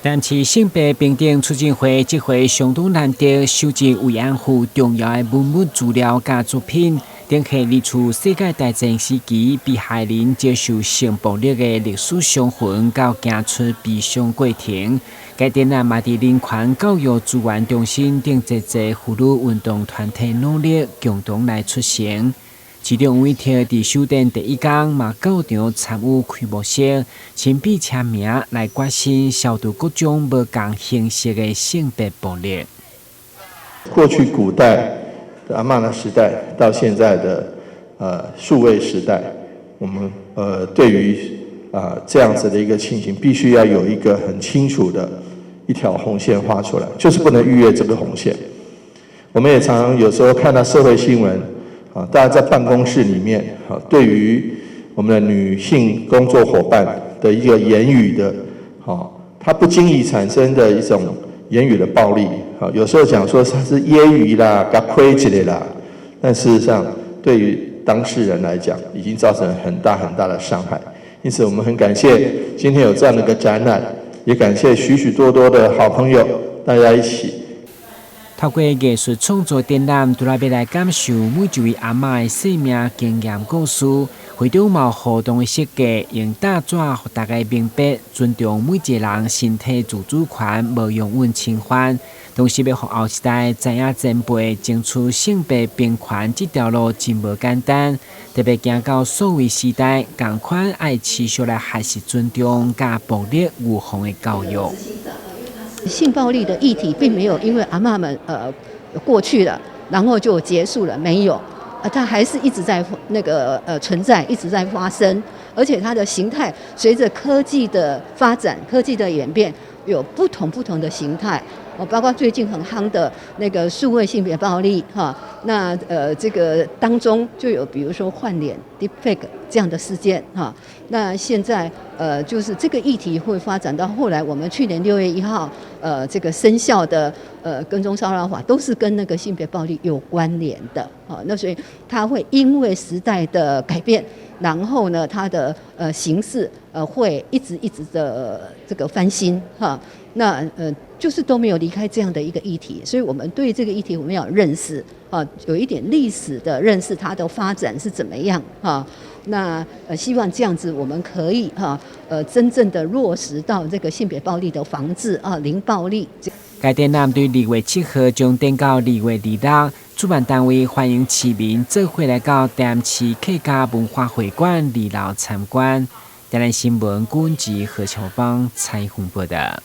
但市性别平等促进会这回相当难得收集慰安妇重要的文物资料甲作品，并且列出世界大战时期被害人接受性暴力的历史伤痕，到行出悲伤过程。该展览嘛，伫人权教育资源中心等一个妇女运动团体努力共同来出现。其中有一条伫首展第一天嘛，到场参与开幕式，亲笔签名来决心消除各种无同形式的性别暴力。过去古代的阿嬷那时代到现在的数位时代，我们对于这样子的一个情形，必须要有一个很清楚的一条红线画出来，就是不能逾越这个红线。我们也常有时候看到社会新闻。大家在办公室里面，对于我们的女性工作伙伴的一个言语的，她不经意产生的一种言语的暴力，有时候讲说她是揶揄啦、给亏起来啦，但事实上对于当事人来讲，已经造成很大很大的伤害。因此，我们很感谢今天有这样的一个展览，也感谢许许多多的好朋友，大家一起。透过艺术创作展览，除了要来感受每一位阿嬷的生命经验故事，会场嘛互动的设计，用大纸让大家明白尊重每一个人身体自主权，无用阮侵犯。同时要让后世代知影前辈争取性别平权这条路真无简单，特别行到数位时代，同款爱持续来学习尊重甲暴力预防的教育。性暴力的议题并没有因为阿嬷们过去了，然后就结束了，没有，它还是一直在存在，一直在发生，而且它的形态随着科技的发展、科技的演变，有不同的形态。包括最近很夯的那个数位性别暴力哈，那这个当中就有比如说换脸 deepfake 这样的事件哈，那现在就是这个议题会发展到后来，我们去年6月1号这个生效的跟踪骚扰法都是跟那个性别暴力有关联的啊，那所以它会因为时代的改变，然后呢它的形式会一直的这个翻新哈，那就是都没有离开这样的一个议题，所以我们对这个议题我们要认识啊，有一点历史的认识，它的发展是怎么样啊？那希望这样子我们可以真正的落实到这个性别暴力的防治啊，零暴力。该展览对2月7号将展到2月26日，主办单位欢迎市民做伙来到台南市客家文化会馆2楼参观。台南新闻管制何乔邦采访报道。